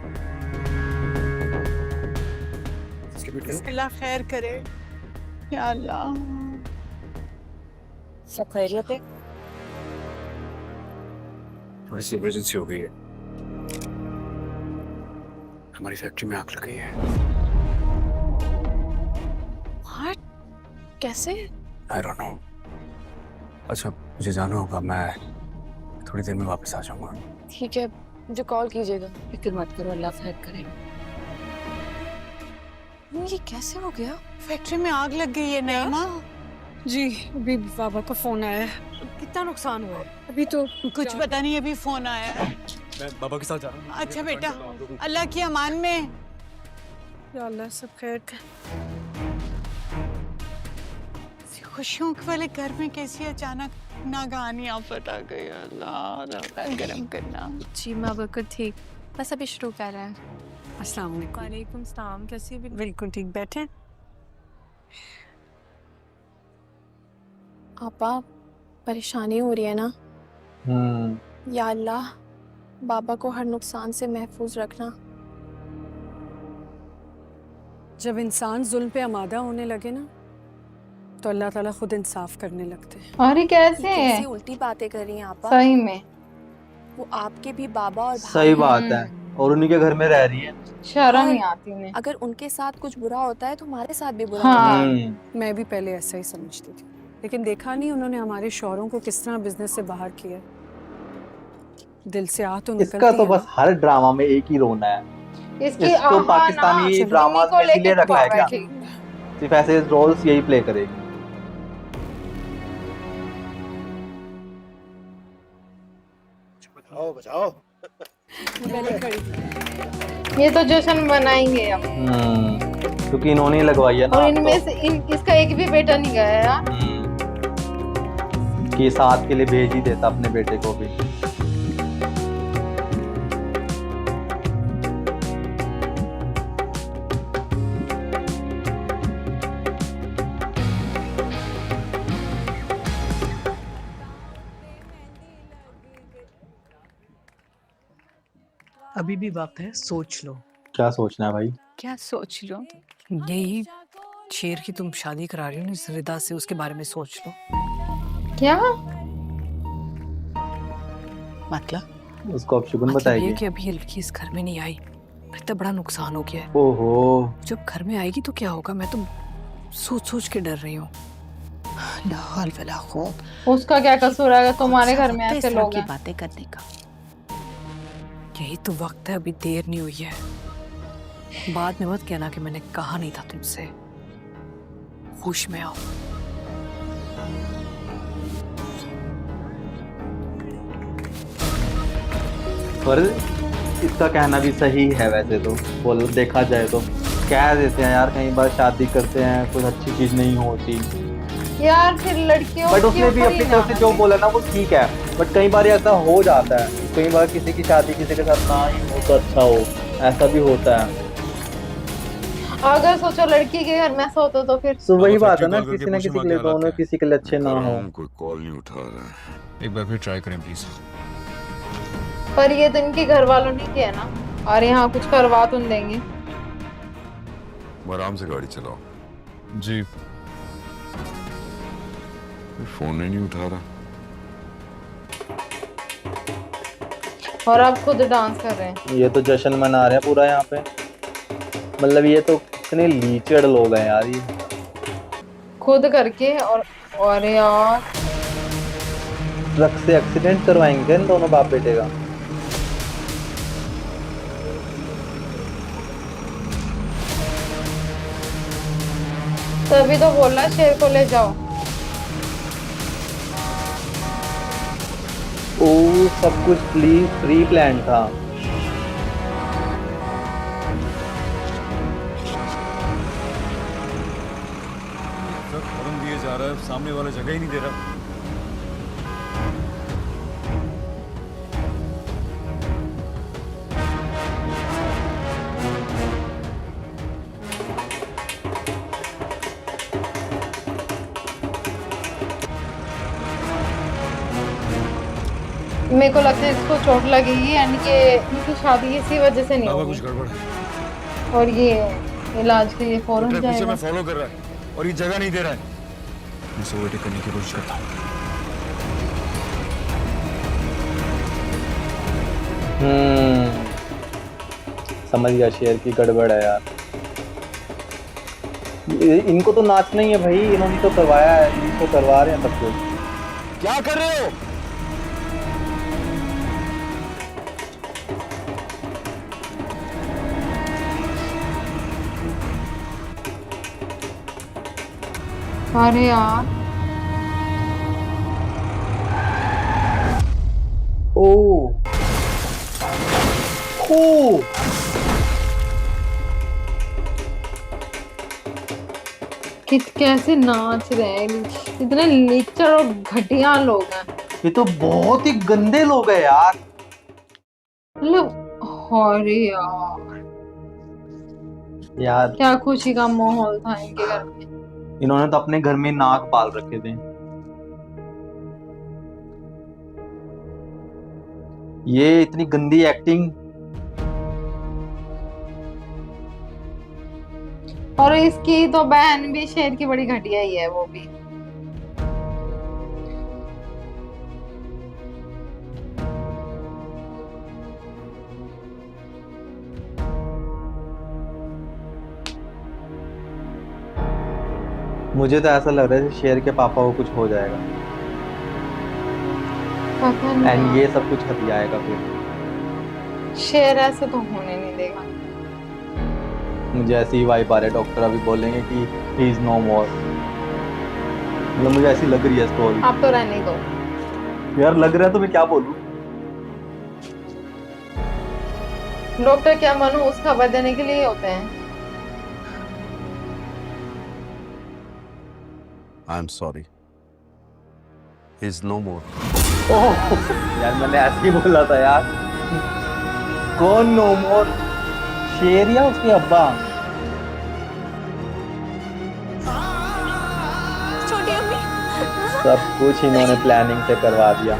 P: अल्लाह खैर करे या अल्लाह।
K: सब खैरियत है?
E: थोड़ी सी इमरजेंसी हो गई है, हमारी फैक्ट्री में आग लग गई है।
K: What? कैसे?
E: I don't know। अच्छा मुझे जाना होगा, मैं
G: थोड़ी देर में वापस आ जाऊंगा।
K: ठीक है, मुझे कॉल कीजिएगा। फिक्र मत करो, अल्लाह खैर करे। ये कैसे हो गया?
H: फैक्ट्री में आग लग गई है नईमा।
Q: जी, अभी बाबा का फोन आया है। कितना नुकसान हुआ है? अभी तो
H: कुछ पता नहीं, अभी फोन आया है।
G: मैं बाबा के साथ जा रहा हूँ।
H: अच्छा बेटा, अल्लाह की अमान में।
Q: या अल्लाह सब खैर कर।
H: खुशियों वाले घर में कैसी अचानक नागानी आफत आ गई। अल्लाह गरम करना।
I: जी माँ बिल्कुल ठीक, बस अभी शुरू कर रहे हैं।
Q: अस्सलाम वालेकुम।
I: वालेकुम सलाम, कैसी भी?
Q: बिल्कुल ठीक, बैठे।
I: आपा परेशानी हो रही है ना? या अल्लाह बाबा को हर नुकसान से महफूज रखना।
Q: जब इंसान जुल्म पे आमादा होने लगे ना तो अल्लाह ताला खुद इंसाफ करने लगते हैं।
C: अरे कैसे है?
I: कैसी उल्टी बातें कर रही हैं आपा?
C: सही में
I: वो आपके भी बाबा और भाई
B: सही
I: हैं।
B: बात है, और उन्हीं के घर में रह रही है।
C: शर्म नहीं आती उन्हें।
I: अगर उनके साथ कुछ बुरा होता है तो हमारे साथ भी बुरा
C: हाँ।
I: होता है।
Q: मैं भी पहले ऐसा ही समझती थी, लेकिन देखा नहीं उन्होंने हमारे शौहरों को किस तरह बिजनेस से बाहर किया। दिल से आ तो निकलती
B: इसका तो
Q: है
B: बस हर ड्रामा में एक ही रोना है।
C: इसकी
B: इसको पाकिस्तानी ड्रामा में इसलिए रखा है क्या? सिर्फ ऐसे रोल्स यही प्ले करेगी।
D: बचाओ बचाओ।
C: ये तो जश्न मनाएंगे अब।
B: क्योंकि इन्होंने ही लगवाई है ना।
C: और इनमें से इसका एक भी बेटा नहीं गया यार।
B: कि साथ के लिए भेज ही देता अपने बेटे को भी।
P: अभी भी वक्त है, सोच लो।
B: क्या सोचना है भाई?
P: क्या सोच लो? यही शेर की तुम शादी करा रही हो ना इस रिदा से, उसके बारे में सोच लो।
C: क्या
P: मतलब?
B: उसको अब शुगन
P: मतलब
B: बताएगी।
P: ये कि अभी ये लड़की इस घर में नहीं आई, इतना बड़ा नुकसान हो गया है।
B: ओहो,
P: जब घर में आएगी तो क्या होगा? मैं तो सोच सोच के डर रही हूँ।
C: उसका क्या कसूर है तुम्हारे घर में ऐसे लोग हैं?
P: बातें करने का यही तो वक्त है, अभी देर नहीं हुई है। बाद में मत कहना कि मैंने कहा नहीं था तुमसे। होश में आओ।
B: पर इसका कहना भी सही है वैसे तो, बोलो देखा जाए तो। कह देते हैं यार कई बार शादी करते हैं कुछ अच्छी चीज नहीं होती
C: यार, फिर लड़कियों
B: बट उसने भी अपनी तरफ से जो बोला ना वो ठीक है। बट कई बार ऐसा हो जाता है, कई बार किसी की शादी किसी के साथ ना ही हो तो अच्छा हो, ऐसा भी होता है।
C: अगर सोचो लड़की के घर में ऐसा होता तो फिर
B: तो वही बात है ना, किसी ना किसी के लिए दोनों किसी के लिए अच्छे ना हो।
O: कोई कॉल नहीं उठा रहा है।
G: एक बार फिर ट्राई करें प्लीज।
C: पर ये तो इनके घर वालों ने किया ना, और यहाँ कुछ करवा तुम देंगे।
O: आराम से गाड़ी चलाओ।
G: जी।
O: फोन ही नहीं उठा रहा।
C: और आप खुद डांस कर रहे हैं।
B: ये तो जश्न मना रहे हैं पूरा यहाँ पे। मतलब ये तो कितने लीचड़ लोग हैं यार ये।
C: खुद करके और यार
B: ट्रक से एक्सीडेंट करवाएंगे इन दोनों बाप बेटे का।
C: तभी तो बोल रहा शेर को ले जाओ।
B: ओ सब कुछ प्री प्लान था।
G: फौरन दिए जा रहा है, सामने वाला जगह ही नहीं दे रहा।
C: मेरे को लगता है इसको चोट लगेगी, यानी कि इनकी शादी इसी वजह से नहीं होगी।
G: कुछ गड़बड़ है।
C: और ये इलाज के लिए फौरन
G: पीछे
C: जाएगा।
G: में फॉलो कर रहा है और ये जगह नहीं दे रहा है। मैं इसे ओवरटेक करने की कोशिश करता हूँ।
B: समझ गया, शेर की गड़बड़ है यार। इनको तो नाचना ही है भाई, इन्होंने तो करवाया है, इनको करवा रहे हैं सब कुछ।
G: क्या कर रहे हो?
C: अरे यार
B: ओ ओ
C: कैसे नाच रहे हैं, इतने लीचड़ और घटिया लोग हैं।
B: ये तो बहुत ही गंदे लोग हैं यार।
C: मतलब अरे
B: यार
C: क्या खुशी का माहौल था इनके घर में।
B: इन्होंने तो अपने घर में नाग पाल रखे थे। ये इतनी गंदी एक्टिंग।
C: और इसकी तो बहन भी शेर की बड़ी घटिया ही है, वो भी।
B: मुझे तो ऐसा लग रहा है शेर के पापा को कुछ हो जाएगा
C: पता
B: एंड
C: नहीं,
B: ये सब कुछ हथियाएगा फिर।
C: शेर ऐसे तो होने नहीं देगा।
B: मुझे ऐसी ही वाइब आ रही है, डॉक्टर अभी बोलेंगे कि ही इज नो मोर। मतलब मुझे ऐसी लग रही है स्टोरी।
C: आप तो रहने दो
B: यार लग रहा है तो मैं क्या बोलूं।
C: डॉक्टर क्या मानो उस खबर देने के लिए होते हैं।
D: I am sorry, is no more.
B: Oh यार मैंने ऐसे ही बोला था यार। कौन नो मोर, शेर या उसके अब्बा?
F: छोटी अम्मी
B: सब कुछ इन्होंने प्लानिंग से करवा दिया।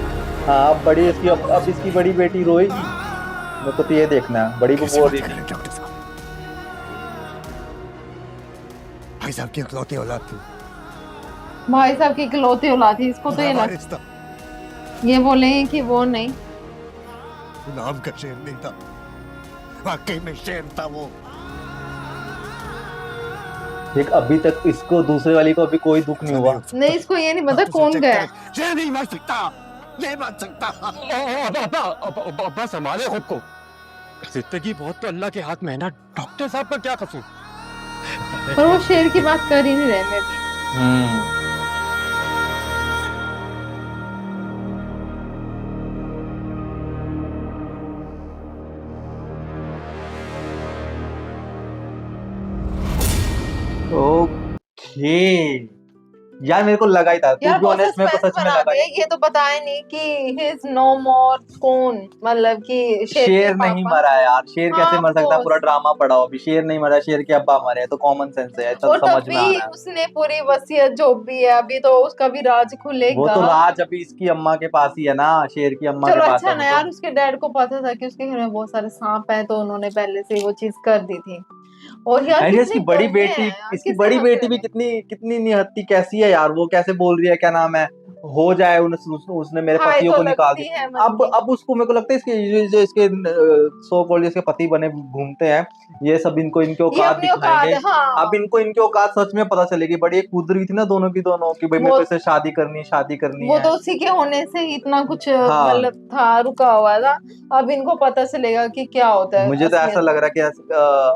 B: हाँ अब बड़ी इसकी अब इसकी बड़ी बेटी रोएगी। मेरे को तो ये देखना है। बड़ी वो बोल रही थी
D: भाई साहब की इकलौती औलाद थी।
C: भाई साहब की इकलौती औलाद थी, इसको तो ये
D: हमारा
C: लग
D: रिश्ता
C: ये बोलेंगे कि वो नहीं।
D: नाम का शेर नहीं था, वाकई में शेर था वो।
B: देख अभी तक इसको दूसरे वाली को अभी कोई दुख नहीं हुआ।
C: नहीं इसको ये नहीं पता कौन गया है।
D: शेर नहीं मर सकता, नहीं मर सकता।
E: अब्बा संभाले खुद को। जिंदगी बहुत तो अल्लाह के हाथ में है ना, डॉक्टर साहब का क्या कसूर।
C: पर वो शेर की बात कर ही नहीं रहे मैं भी।
B: ओके यार मेरे को लगा ही था। टू
C: यार
B: बी
C: वो
B: ऑनेस्ट मेरे को
C: सस्पेंस
B: सच में
C: बना
B: लगा
C: दे, ये तो बताया नहीं कि हिज नो मोर कौन, मतलब कि शेर
B: शेर
C: के
B: नहीं
C: पापा।
B: मरा है यार। शेर कैसे
C: हाँ,
B: मर सकता है?
C: तो
B: पूरा ड्रामा पड़ा हो। अभी शेर नहीं मरा, शेर के अब्बा मरे हैं, तो कॉमन सेंस है, सब
C: और
B: समझ
C: तब
B: में आ
C: भी
B: रहा है।
C: उसने पूरी वसीयत जो भी है अभी तो उसका भी राज खुलेगा।
B: वो तो राज अभी इसकी अम्मा के पास ही है ना, शेर की अम्मा
C: चलो
B: के पास
C: अच्छा
B: है
C: ना
B: वो
C: यार,
B: तो।
C: उसके डैड को पता था कि उसके घर में बहुत सारे सांप हैं, तो उन्होंने पहले से ही वो चीज कर दी थी। और यार
B: एंड
C: कितनी
B: इसकी बड़ी
C: गंदे
B: बेटी,
C: हैं यार,
B: इसकी
C: किसे
B: बड़ी
C: हंस
B: बेटी भी
C: रहे हैं।
B: कितनी कितनी निहत्ती कैसी है यार। वो कैसे बोल रही है, क्या नाम है, हो जाए उसने मेरे
C: हाय
B: पतियों
C: तो
B: को निकाल
C: लगती
B: दिया।
C: है
B: अब
C: मंदी।
B: अब उसको मेरे को लगता है इसके जो इसके सो कॉल्ड इसके पति बने घूमते हैं, ये सब इनको इनके
C: ये
B: औकात
C: अपनी औकात
B: दिखाएंगे।
C: है, हाँ।
B: अब इनको इनके औकात सच में पता चलेगी। बड़ी एक कूद रही थी ना दोनों की दोनों की, भाई मेरे
C: वो
B: को इससे शादी करनी
C: वो
B: है।
C: तो उसी के होने से ही इतना कुछ
B: हाँ
C: मतलब था, रुका हुआ था। अब इनको पता चलेगा कि क्या होता है
B: मुझे तो ऐसा
C: असलियत
B: लग
C: में।
B: रहा है कि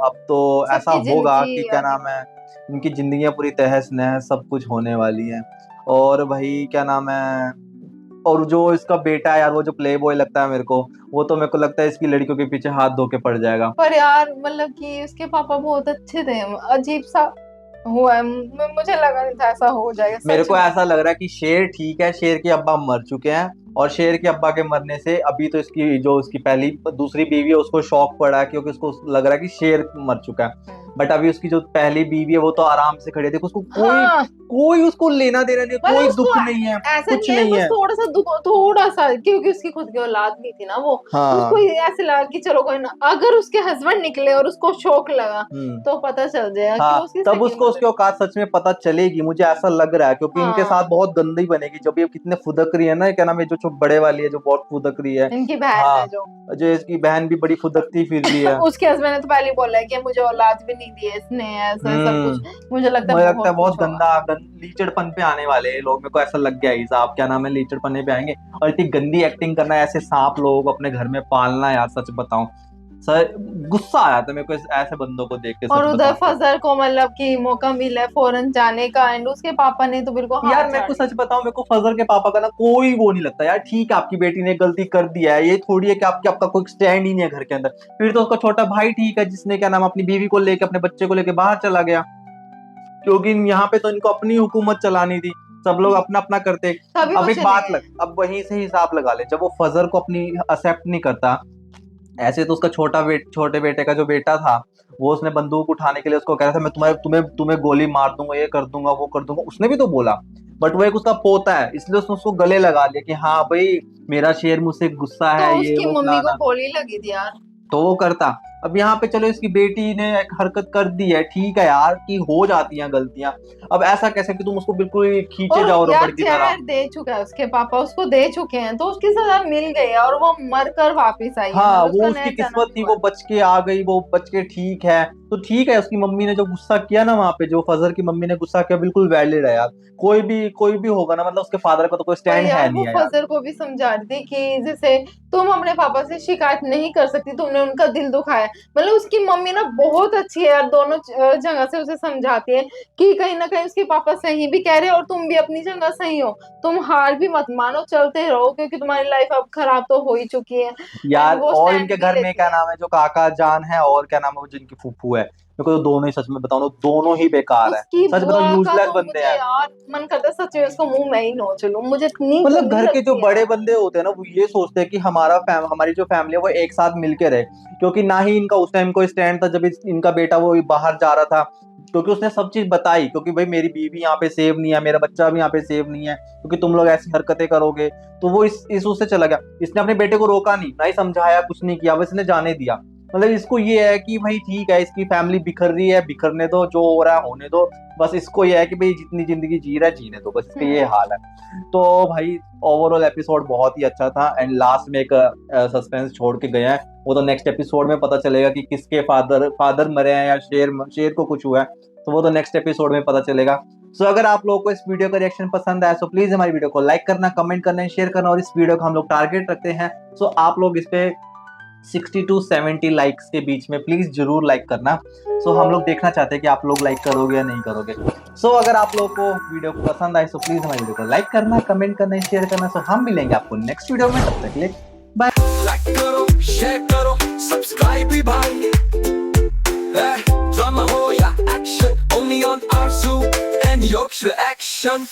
B: अब तो ऐसा
C: सबकी
B: होगा
C: जिंदगी
B: कि क्या नाम है, इनकी जिंदगियां पूरी तहस नहस सब कुछ होने वाली हैं। और भाई क्या नाम है, और जो इसका बेटा है यार, वो जो प्ले बॉय लगता है मेरे को, वो तो मेरे को लगता है इसकी लड़कियों के पीछे हाथ धो के पड़ जाएगा।
C: पर यार मतलब कि उसके पापा बहुत अच्छे थे, अजीब सा हुआ है। मुझे लगा नहीं था ऐसा हो जाएगा
B: मेरे
C: सच
B: को
C: में।
B: ऐसा लग रहा है कि शेर ठीक है, शेर के अब्बा मर चुके हैं, और शेर के अब्बा के मरने से अभी तो इसकी जो उसकी पहली दूसरी बीवी है उसको शॉक पड़ा है, क्योंकि उसको लग रहा है कि शेर मर चुका है। बट अभी उसकी जो पहली बीवी है वो तो आराम से खड़ी है। देखो उसको
C: हाँ।
B: कोई उसको लेना देना नहीं,
C: मतलब
B: कोई
C: उसको
B: दुख नहीं है,
C: ऐसे
B: कुछ
C: नहीं है,
B: नहीं
C: बस
B: है।
C: थोड़ा सा दुख, थोड़ा सा, क्योंकि उसकी खुद की औलाद नहीं थी ना वो।
B: हाँ।
C: उसको ऐसे लगा कि चलो कोई ना, अगर उसके हस्बैंड निकले और उसको शौक लगा तो पता चल जाएगा कि
B: हाँ,
C: उसकी
B: तब
C: सगी
B: उसको उसकी औकात सच में पता चलेगी, मुझे ऐसा लग रहा है। क्योंकि इनके
C: हाँ।
B: साथ बहुत गंदी बनेगी। जब ये कितने फुदक रही है ना, क्या नाम है, जो बड़े वाली है जो बहुत फुदक रही है,
C: इनकी बहन
B: हाँ,
C: है जो
B: इसकी बहन भी बड़ी फुदकती फिर रही है।
C: उसके हस्बैंड ने तो पहले ही बोला है कि मुझे औलाद भी नहीं दी है इसने, ऐसा सब कुछ। मुझे लगता है
B: बहुत
C: कुछ होगा।
B: लीचड़पन पे आने वाले हैं लोग। मेरे को ऐसा लग गया ही साहब, क्या नाम है, लीचड़पने पे आएंगे। और इतनी गंदी एक्टिंग करना है, ऐसे सांप लोगों को अपने घर में पालना, यार सच बताऊं सर गुस्सा आया था मेरे को ऐसे बंदों को देख के।
C: और उधर फजर को मतलब कि मौका मिला है फौरन जाने का, एंड उसके पापा ने तो बिल्कुल
B: यार मेरे को सच बताऊं, मेरे को फजर के पापा का ना कोई वो नहीं लगता यार। ठीक है आपकी बेटी ने गलती कर दिया है, ये थोड़ी है कि आपका कोई स्टैंड ही नहीं है घर के अंदर। फिर तो उसका छोटा भाई ठीक है जिसने क्या नाम अपनी बीवी को लेके अपने बच्चे को लेके बाहर चला गया, क्योंकि यहाँ पे तो इनको अपनी हुकूमत चलानी थी, सब लोग अपना अपना करते। अब एक बात अब वहीं से हिसाब लगा ले, जब वो फजर को अपनी एक्सेप्ट नहीं करता, ऐसे तो उसका छोटे बेटे का जो बेटा था वो उसने बंदूक उठाने के लिए उसको कह रहा था मैं तुम्हें गोली मार दूंगा, ये कर दूंगा वो कर दूंगा, उसने भी तो बोला। बट वो एक उसका पोता है इसलिए उसने उसको गले लगा लिया कि हाँ भाई मेरा शेर मुझसे गुस्सा है,
C: तो
B: ये
C: उसकी
B: वो
C: मम्मी को गोली लगी थी यार,
B: तो वो करता। अब यहाँ पे चलो इसकी बेटी ने एक हरकत कर दी है, ठीक है यार कि हो जाती हैं गलतियां। अब ऐसा कैसे कि तुम उसको बिल्कुल खींचे जाओ रबड़ की तरह।
C: दे चुका है उसके पापा, उसको दे चुके हैं तो उसकी सजा मिल गई और वो मर कर वापिस आई।
B: हाँ वो उसकी किस्मत थी, वो बच के आ गई, वो बच के ठीक है तो ठीक है। उसकी मम्मी ने जो गुस्सा किया ना वहाँ पे, जो फजर की मम्मी ने गुस्सा किया बिल्कुल वैलिड है यार। कोई भी होगा ना, मतलब उसके फादर का तो कोई स्टैंड है नहीं है।
C: फजर को भी समझा रही थी कि जैसे तुम अपने पापा से शिकायत नहीं कर सकती, तुमने उनका दिल दुखाया। मतलब उसकी मम्मी ना बहुत अच्छी है यार, दोनों जगह से उसे समझाती है कि कहीं ना कहीं उसके पापा सही भी कह रहे हैं और तुम भी अपनी जगह सही हो, तुम हार भी मत मानो, चलते रहो क्योंकि तुम्हारी लाइफ अब खराब तो हो ही चुकी है
B: यार। और इनके घर में क्या नाम है जो काका जान है और क्या नाम है वो जिनकी फूफू है, मेरे को तो दोनों ही सच में बताऊं तो दोनों ही बेकार है, सच बताऊं यूजलेस बंदे हैं
C: यार। मन करता सच में उसको मुंह में ही नोच लूं, मुझे इतनी
B: मतलब घर के जो बड़े बंदे होते हैं ना वो ये सोचते हैं कि हमारी जो फैमिली है वो एक साथ मिलके रहे, क्योंकि ना ही इनका उस टाइम कोई स्टैंड था जब इनका बेटा वो बाहर जा रहा था, क्योंकि उसने सब चीज बताई, क्योंकि भाई मेरी बीवी यहाँ पे सेव नहीं है, मेरा बच्चा भी यहाँ पे सेव नहीं है, क्योंकि तुम लोग ऐसी हरकतें करोगे। तो वो इस उससे चला गया, इसने अपने बेटे को रोका नहीं, ना ही समझाया, कुछ नहीं किया, बस इसने जाने दिया। मतलब इसको ये है कि भाई ठीक है इसकी फैमिली बिखर रही है, बिखरने दो, जो हो रहा है होने दो, बस इसको ये है कि भाई जितनी जिंदगी जी रहा है जीने दो, बस इसका ये हाल है। तो भाई ओवरऑल एपिसोड बहुत ही अच्छा था एंड लास्ट में एक सस्पेंस छोड़ के गया है, वो तो नेक्स्ट एपिसोड में पता चलेगा कि किसके फादर मरे हैं या शेर को कुछ हुआ है, तो वो तो नेक्स्ट एपिसोड में पता चलेगा। सो अगर आप लोगों को इस वीडियो का रिएक्शन पसंद आया तो प्लीज हमारी वीडियो को लाइक करना, कमेंट करना, शेयर करना, और इस वीडियो को हम लोग टारगेट रखते हैं सो आप लोग इस पे 60 to 70 लाइक्स के बीच में प्लीज जरूर लाइक करना। सो हम लोग देखना चाहते हैं कि आप लोग लाइक करोगे या नहीं करोगे। सो अगर आप लोगों को वीडियो को पसंद आए तो प्लीज हमारी वीडियो को लाइक करना, कमेंट करना, शेयर करना। सो हम मिलेंगे आपको नेक्स्ट वीडियो में, तब तक के लिए बाय।
A: लाइक करो, शेयर करो, सब्सक्राइब भी भाई। ड्रामा हो या action, only on Arzu and Yorkshire Action।